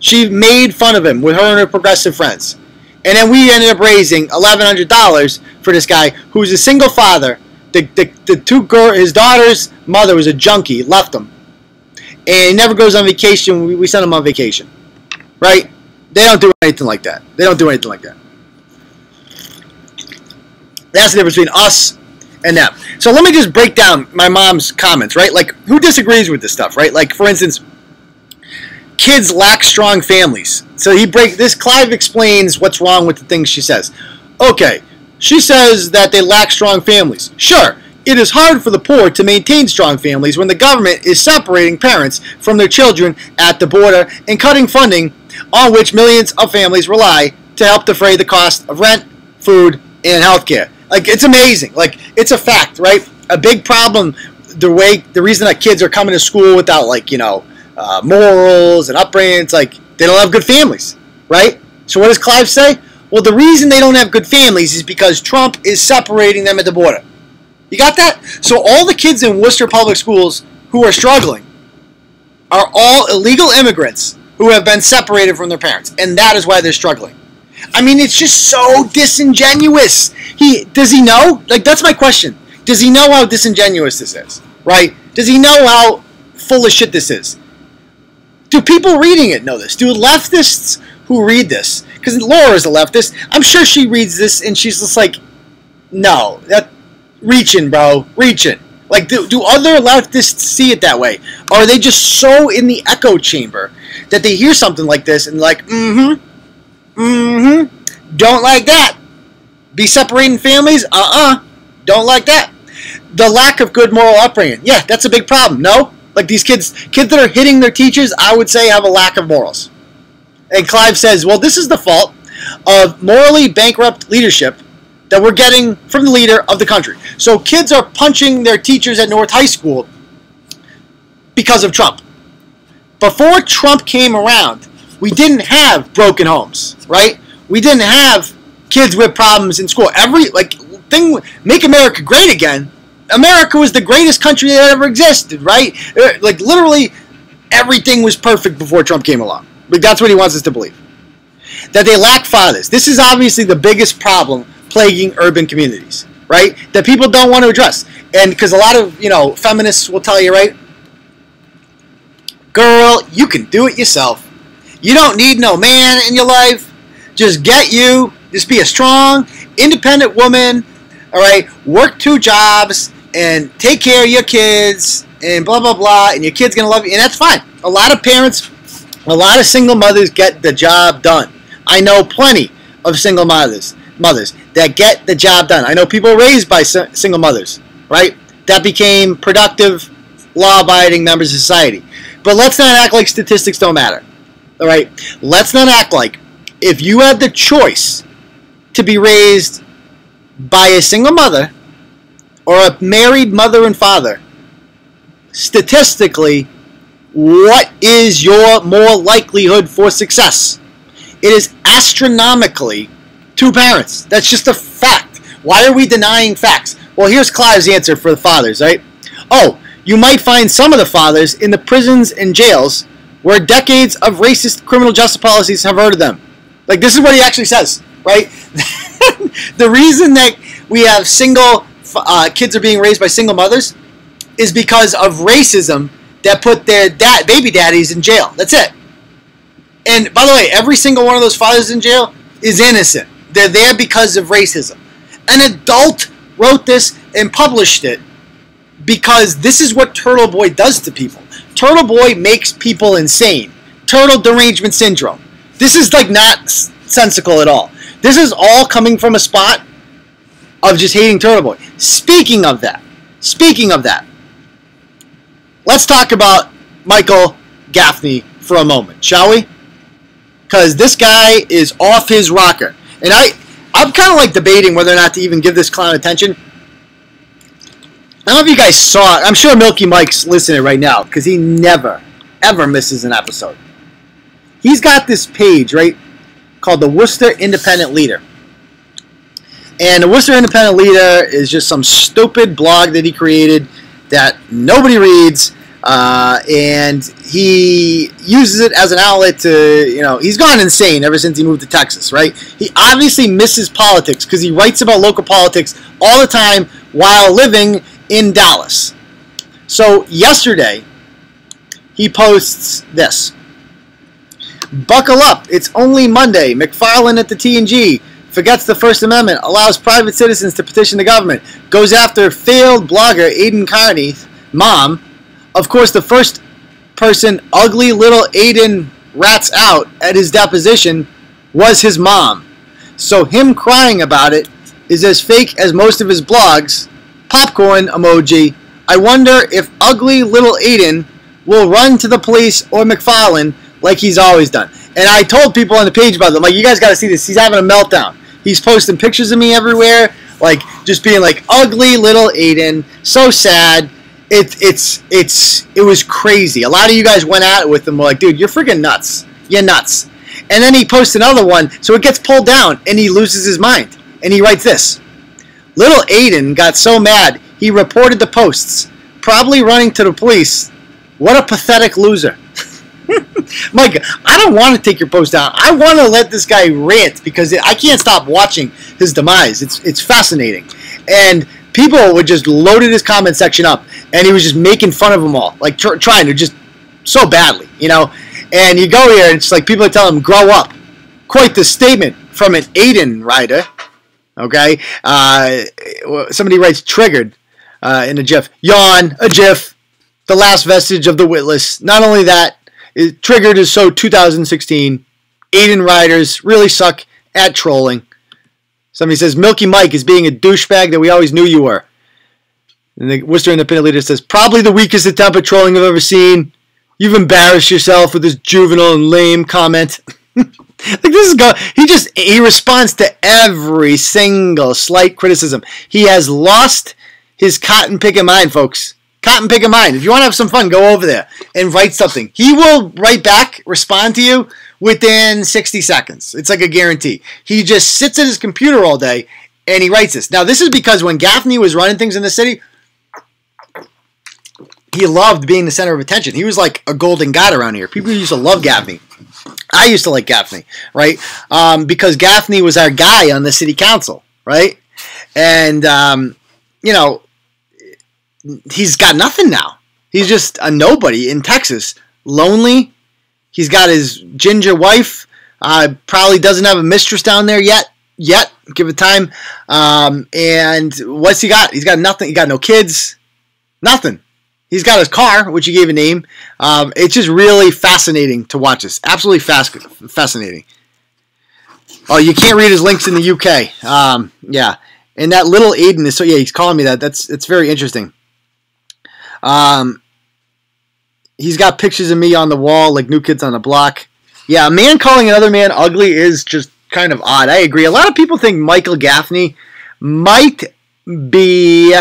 She made fun of him with her and her progressive friends. And then we ended up raising $1,100 for this guy who's a single father. His daughter's mother was a junkie, left him. And he never goes on vacation. We send him on vacation. Right? They don't do anything like that. They don't do anything like that. That's the difference between us and them. So let me just break down my mom's comments, right? Like, who disagrees with this stuff, right? Like, for instance, kids lack strong families. So Clive explains what's wrong with the things she says. Okay, she says that they lack strong families. Sure, it is hard for the poor to maintain strong families when the government is separating parents from their children at the border and cutting funding on which millions of families rely to help defray the cost of rent, food, and healthcare. Like, it's amazing. Like, it's a fact, right? A big problem, the reason that kids are coming to school without, like, morals and upbringing, it's like they don't have good families, right? So what does Clive say? Well, the reason they don't have good families is because Trump is separating them at the border. You got that? So all the kids in Worcester Public Schools who are struggling are all illegal immigrants who have been separated from their parents, and that is why they're struggling. I mean, it's just so disingenuous. Does he know? Like, that's my question. Does he know how disingenuous this is? Right? Does he know how full of shit this is? Do people reading it know this? Do leftists who read this? Because Laura's a leftist. I'm sure she reads this and she's just like, no, reaching, bro, reaching. Like, do other leftists see it that way? Or are they just so in the echo chamber that they hear something like this and like, don't like that. Be separating families? Don't like that. The lack of good moral upbringing. Yeah, that's a big problem. No? Like these kids that are hitting their teachers, I would say have a lack of morals. And Clive says, well, this is the fault of morally bankrupt leadership that we're getting from the leader of the country. So kids are punching their teachers at North High School because of Trump. Before Trump came around, we didn't have broken homes, right? We didn't have kids with problems in school. Make America great again. America was the greatest country that ever existed, right? Like literally everything was perfect before Trump came along. Like that's what he wants us to believe. That they lack fathers. This is obviously the biggest problem plaguing urban communities, right? That people don't want to address. And because a lot of, feminists will tell you, right? Girl, you can do it yourself. You don't need no man in your life. Just just be a strong, independent woman, all right? Work 2 jobs and take care of your kids and blah, blah, blah, and your kid's going to love you, and that's fine. A lot of parents, a lot of single mothers get the job done. I know plenty of single mothers that get the job done. I know people raised by single mothers, right? That became productive, law-abiding members of society. But let's not act like statistics don't matter, all right? Let's not act like if you had the choice to be raised by a single mother or a married mother and father, statistically, what is your more likelihood for success? It is astronomically 2 parents. That's just a fact. Why are we denying facts? Well, here's Clive's answer for the fathers, right? Oh, you might find some of the fathers in the prisons and jails where decades of racist criminal justice policies have hurted them. Like, this is what he actually says, right? The reason that we have kids are being raised by single mothers is because of racism that put their baby daddies in jail. That's it. And by the way, every single one of those fathers in jail is innocent. They're there because of racism. An adult wrote this and published it because this is what Turtle Boy does to people. Turtle Boy makes people insane. Turtle derangement syndrome. This is like not sensical at all. This is all coming from a spot of just hating Turtle Boy. Speaking of that, let's talk about Michael Gaffney for a moment, shall we? Because this guy is off his rocker. And I'm kind of like debating whether or not to even give this clown attention. I don't know if you guys saw it. I'm sure Milky Mike's listening right now because he never, ever misses an episode. He's got this page, right, called the Worcester Independent Leader. And the Worcester Independent Leader is just some stupid blog that he created that nobody reads. And he uses it as an outlet to, he's gone insane ever since he moved to Texas, right? He obviously misses politics because he writes about local politics all the time while living in Dallas. So yesterday, he posts this. Buckle up, it's only Monday. McFarlane at the TNG forgets the First Amendment, allows private citizens to petition the government, goes after failed blogger Aiden Carney's mom. Of course, the first person ugly little Aiden rats out at his deposition was his mom. So him crying about it is as fake as most of his blogs. Popcorn emoji. I wonder if ugly little Aiden will run to the police or McFarlane like he's always done. And I told people on the page about them, like, you guys got to see this. He's having a meltdown. He's posting pictures of me everywhere, like just being like ugly little Aiden. So sad. It was crazy. A lot of you guys went at it with him. Were like, dude, you're freaking nuts. You're nuts. And then he posts another one, so it gets pulled down, and he loses his mind. And he writes this. Little Aiden got so mad, he reported the posts, probably running to the police. What a pathetic loser. Mike, I don't want to take your post down. I want to let this guy rant because I can't stop watching his demise. It's fascinating. And people would just loaded his comment section up, and he was just making fun of them all, like trying to just so badly, And you go here, and it's like people are telling him, grow up. Quite the statement from an Aiden writer. Okay? Somebody writes triggered in a GIF. Yawn, a GIF, the last vestige of the witless. Not only that, triggered is so 2016. Aiden writers really suck at trolling. Somebody says, Milky Mike is being a douchebag that we always knew you were. And the Worcester Independent leader says, probably the weakest attempt at trolling I've ever seen. You've embarrassed yourself with this juvenile and lame comment. Like this is he responds to every single slight criticism. He has lost his cotton picking mind, folks. Cotton picking mind. If you want to have some fun, go over there and write something. He will write back, respond to you within 60 seconds. It's like a guarantee. He just sits at his computer all day and he writes this. Now, this is because when Gaffney was running things in the city, he loved being the center of attention. He was like a golden god around here. People used to love Gaffney. I used to like Gaffney, right? Because Gaffney was our guy on the city council, right? And, you know, he's got nothing now. He's just a nobody in Texas. Lonely. He's got his ginger wife. Probably doesn't have a mistress down there yet. Give it time. And what's he got? He's got nothing. He got no kids. Nothing. He's got his car, which he gave a name. It's just really fascinating to watch this. Absolutely fascinating. Oh, you can't read his links in the UK. Yeah. And that little Aiden is, so yeah, he's calling me that. It's very interesting. He's got pictures of me on the wall, like New Kids on the Block. Yeah, a man calling another man ugly is just kind of odd. I agree. A lot of people think Michael Gaffney might be...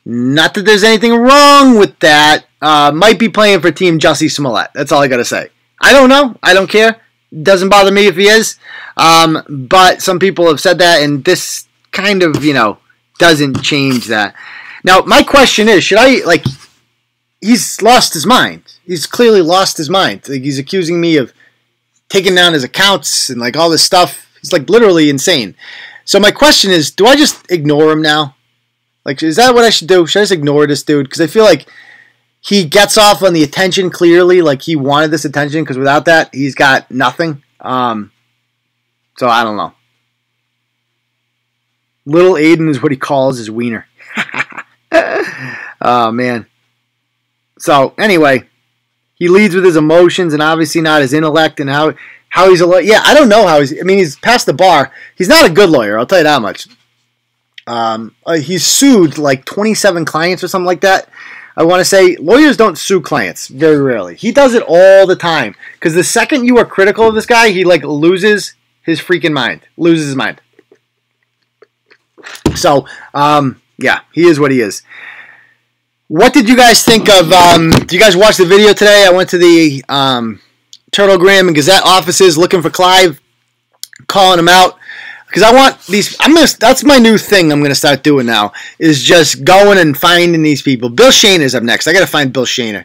Not that there's anything wrong with that. Might be playing for Team Jussie Smollett. That's all I got to say. I don't know. I don't care. Doesn't bother me if he is. But some people have said that, and this kind of, doesn't change that. Now, my question is, should I, he's lost his mind. He's clearly lost his mind. Like, he's accusing me of taking down his accounts and, all this stuff. He's, literally insane. So my question is, do I just ignore him now? Is that what I should do? Should I just ignore this dude? Because I feel like he gets off on the attention clearly. He wanted this attention, because without that, he's got nothing. So I don't know. Little Aiden is what he calls his wiener. Oh, man. So, anyway, he leads with his emotions and obviously not his intellect, and how he's a lawyer. Yeah, I don't know how he's past the bar. He's not a good lawyer, I'll tell you that much. He's sued 27 clients or something like that. I want to say lawyers don't sue clients very rarely. He does it all the time, because the second you are critical of this guy, he loses his freaking mind, loses his mind. So, yeah, he is what he is. What did you guys think of? Did you guys watch the video today? I went to the Turtlegram and Gazette offices looking for Clive, calling him out. Because I want these, that's my new thing I'm going to start doing now, is just going and finding these people. Bill Shaner's up next. I got to find Bill Shaner.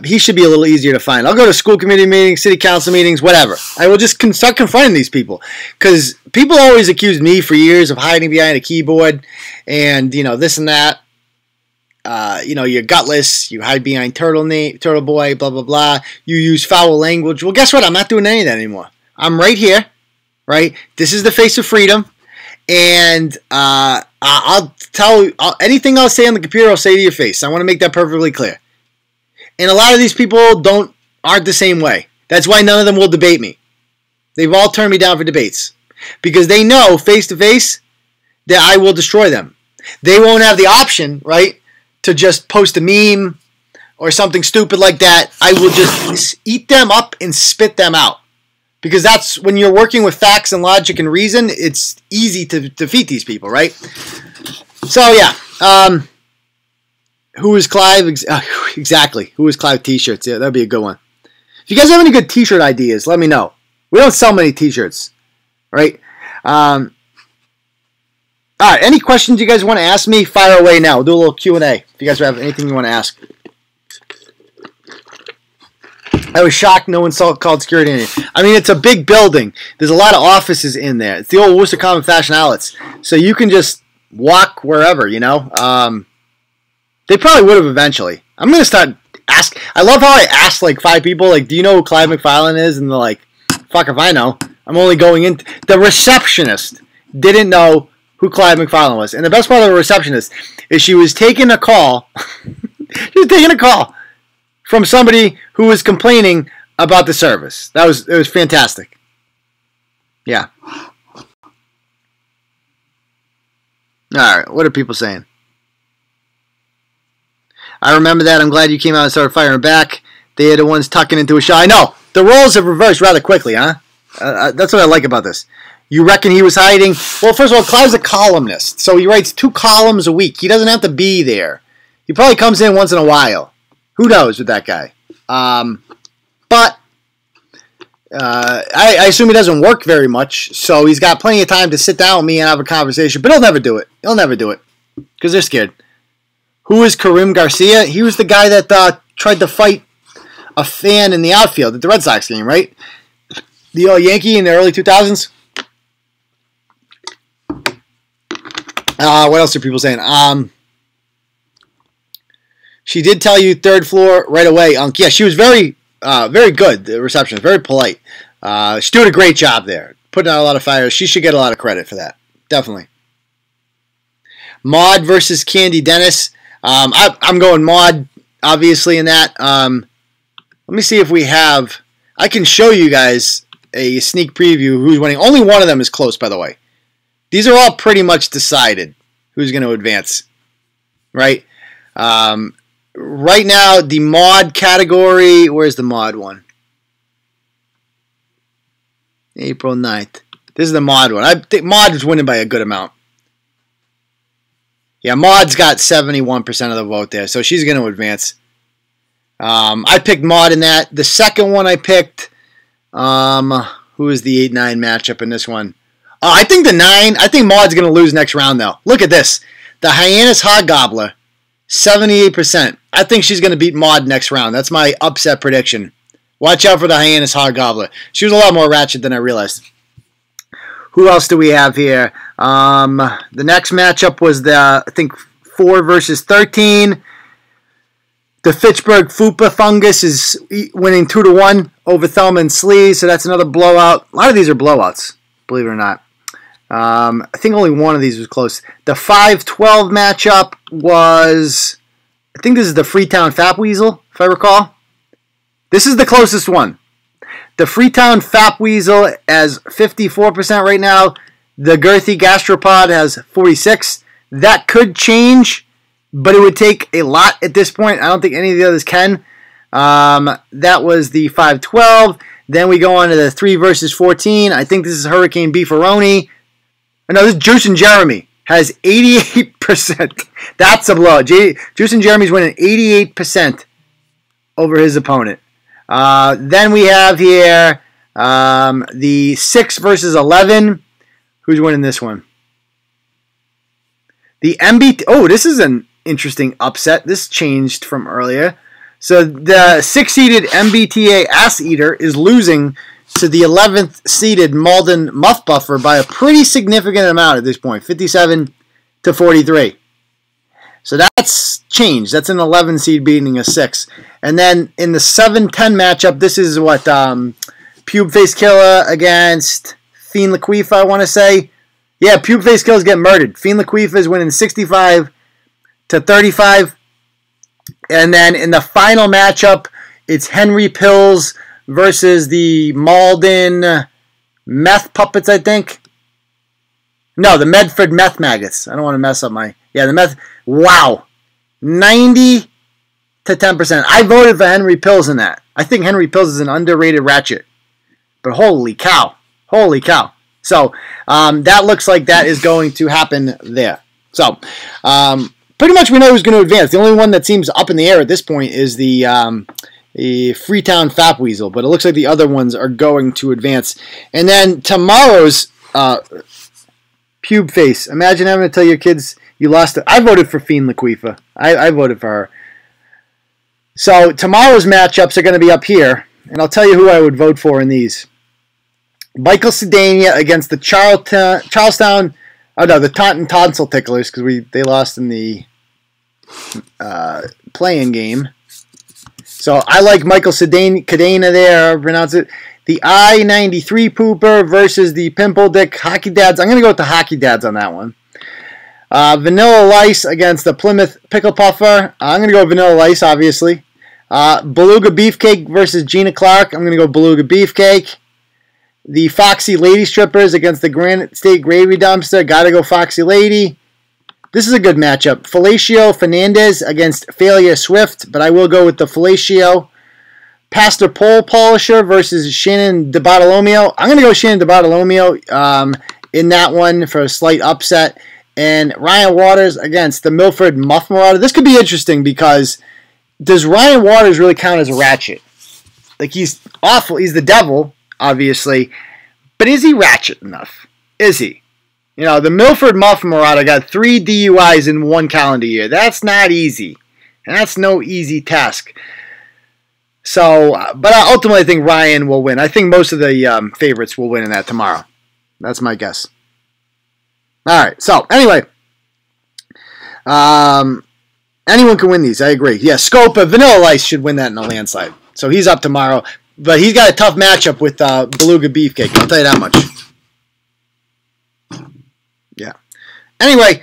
He should be a little easier to find. I'll go to school committee meetings, city council meetings, whatever. I will just start confronting these people. Because people always accused me for years of hiding behind a keyboard and, this and that. You're gutless, you hide behind Turtle Boy, blah, blah, blah. You use foul language. Well, guess what? I'm not doing any of that anymore. I'm right here. Right? This is the face of freedom, and I'll tell anything I'll say on the computer, I'll say to your face. I want to make that perfectly clear. And a lot of these people aren't the same way. That's why none of them will debate me. They've all turned me down for debates, because they know face to face that I will destroy them. They won't have the option, right, to just post a meme or something stupid like that. I will just eat them up and spit them out. Because that's, when you're working with facts and logic and reason, it's easy to defeat these people, right? So, yeah. Who is Clive? Exactly. Who is Clive t-shirts? Yeah, that'd be a good one. If you guys have any good t-shirt ideas, let me know. We don't sell many t-shirts, right? All right, any questions you guys want to ask me, fire away now. We'll do a little Q&A if you guys have anything you want to ask. I was shocked no one called security in it. I mean, it's a big building. There's a lot of offices in there. It's the old Worcester Common Fashion Outlets. So you can just walk wherever, They probably would have eventually. I'm going to start asking. I love how I asked 5 people, do you know who Clive McFarlane is? And they're like, fuck if I know. I'm only going in. The receptionist didn't know who Clive McFarlane was. And the best part of the receptionist is she was taking a call. She was taking a call from somebody who was complaining about the service. It was fantastic. Yeah. All right, what are people saying? I remember that. I'm glad you came out and started firing back. They are the ones tucking into a shot. I know. The roles have reversed rather quickly, huh? That's what I like about this. You reckon he was hiding? Well, first of all, Clive's a columnist, so he writes 2 columns a week. He doesn't have to be there. He probably comes in once in a while. Who knows with that guy? But I assume he doesn't work very much, so he's got plenty of time to sit down with me and have a conversation. But he'll never do it. He'll never do it because they're scared. Who is Karim Garcia? He was the guy that tried to fight a fan in the outfield at the Red Sox game, right? The Yankee in the early 2000s. What else are people saying? She did tell you 3rd floor right away. Yeah, she was very good. The receptionist, very polite. She's doing a great job there, putting out a lot of fires. She should get a lot of credit for that. Definitely. Maud versus Candy Dennis. I'm going Maud, obviously, in that. Let me see if we have... I can show you guys a sneak preview who's winning. Only one of them is close, by the way. These are all pretty much decided who's going to advance, right? Right now, the Maud category... Where's the Maud one? April 9th. This is the Maud one. I think Maud is winning by a good amount. Yeah, Maud's got 71% of the vote there, so she's going to advance. I picked Maud in that. The second one I picked, who is the 8-9 matchup in this one? I think the 9, I think Maud's going to lose next round, though. Look at this. The Hyannis Hoggobbler, 78%. I think she's going to beat Maud next round. That's my upset prediction. Watch out for the Hyannis Hoggobbler. She was a lot more ratchet than I realized. Who else do we have here? The next matchup was the, I think, 4 versus 13. The Fitchburg Fupa Fungus is winning 2-1 over Thelma and Slee, so that's another blowout. A lot of these are blowouts, believe it or not. I think only one of these was close. The 5-12 matchup was, I think this is the Freetown Fap Weasel, if I recall. This is the closest one. The Freetown Fap Weasel has 54% right now. The Girthy Gastropod has 46%. That could change, but it would take a lot at this point. I don't think any of the others can. That was the 5-12. Then we go on to the 3 versus 14. I think this is Hurricane Beefaroni. No, this is Juice and Jeremy. Has 88%. That's a blow. Juice and Jeremy's winning 88% over his opponent. Then we have here the 6 versus 11. Who's winning this one? The MBT. Oh, this is an interesting upset. This changed from earlier. So the 6-seeded MBTA Ass Eater is losing to the 11th seeded Malden Muff Buffer by a pretty significant amount at this point, 57-43. So that's changed. That's an 11 seed beating a 6. And then in the 7-10 matchup, this is what Pube Face Killer against Fiend Laquifa, I want to say. Yeah, Pube Face Killer's getting murdered. Fiend Laquifa is winning 65-35. And then in the final matchup, it's Henry Pills versus the Malden Meth Puppets, I think. No, the Medford Meth Maggots. I don't want to mess up my... Yeah, the Meth... Wow. 90 to 10%. I voted for Henry Pills in that. I think Henry Pills is an underrated ratchet. But holy cow. Holy cow. So, that looks like that is going to happen there. So, pretty much we know who's going to advance. The only one that seems up in the air at this point is the Freetown Fap Weasel. But it looks like the other ones are going to advance. And then tomorrow's Pube Face. Imagine having to tell your kids you lost it. I voted for Fiend Laquifa. I voted for her. So tomorrow's matchups are going to be up here. And I'll tell you who I would vote for in these. Michael Sedania against the Charlestown... Oh, no, the Taunton Tonsil Ticklers, because they lost in the play-in game. So I like Michael Cadena there, I'll pronounce it. The I-93 Pooper versus the Pimple Dick Hockey Dads. I'm going to go with the Hockey Dads on that one. Vanilla Lice against the Plymouth Pickle Puffer. I'm going to go Vanilla Lice, obviously. Beluga Beefcake versus Gina Clark. I'm going to go Beluga Beefcake. The Foxy Lady Strippers against the Granite State Gravy Dumpster. Got to go Foxy Lady. This is a good matchup. Felicio Fernandez against Failure Swift, but I will go with the Felicio. Pastor Pole Polisher versus Shannon DeBartolomeo. I'm going to go Shannon DeBartolomeo in that one for a slight upset. And Ryan Waters against the Milford Muff Marauder. This could be interesting because does Ryan Waters really count as a ratchet? Like, he's awful. He's the devil, obviously. But is he ratchet enough? Is he? You know, the Milford Muff Marauder got 3 DUIs in 1 calendar year. That's not easy. And that's no easy task. So, but ultimately I think Ryan will win. I think most of the favorites will win in that tomorrow. That's my guess. All right, so anyway. Anyone can win these, I agree. Yeah, Scopa, Vanilla Ice should win that in a landslide. So he's up tomorrow. But he's got a tough matchup with Beluga Beefcake, I'll tell you that much. Yeah. Anyway,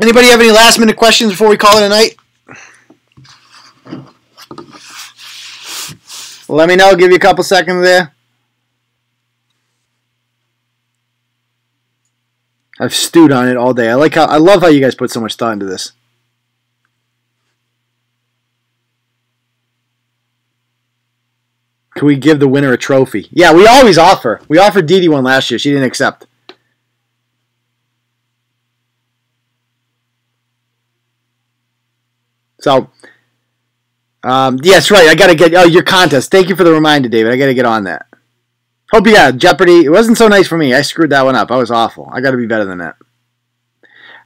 anybody have any last minute questions before we call it a night? Let me know. Give you a couple seconds there. I've stewed on it all day. I love how you guys put so much thought into this. Can we give the winner a trophy? Yeah, we always offer. We offered Dee Dee one last year. She didn't accept. So, yes, right. I got to get your contest. Thank you for the reminder, David. I got to get on that. Hope you got Jeopardy. It wasn't so nice for me. I screwed that one up. I was awful. I got to be better than that.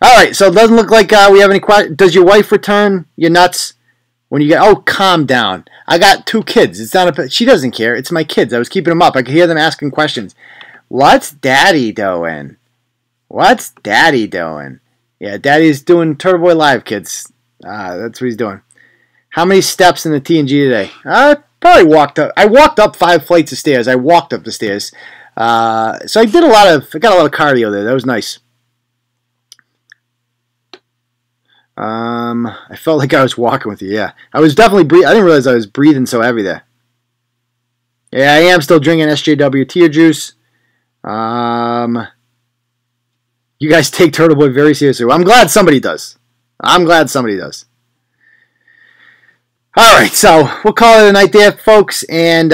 All right, so it doesn't look like we have any questions. Does your wife return your nuts when you get... Oh, calm down. I got 2 kids. It's not a... She doesn't care. It's my kids. I was keeping them up. I could hear them asking questions. What's Daddy doing? What's Daddy doing? Yeah, Daddy's doing Turtle Boy Live, kids. That's what he's doing. How many steps in the TNG today? Probably walked up. I walked up 5 flights of stairs. I walked up the stairs. So I got a lot of cardio there. That was nice. I felt like I was walking with you. Yeah, I was definitely breathing. I didn't realize I was breathing so heavy there. Yeah, I am still drinking SJW tear juice. You guys take Turtle Boy very seriously. Well, I'm glad somebody does. I'm glad somebody does. All right, so we'll call it a night there, folks, and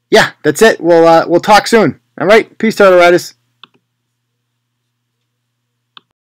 yeah, that's it. We'll talk soon. All right, peace, Turtle Riders.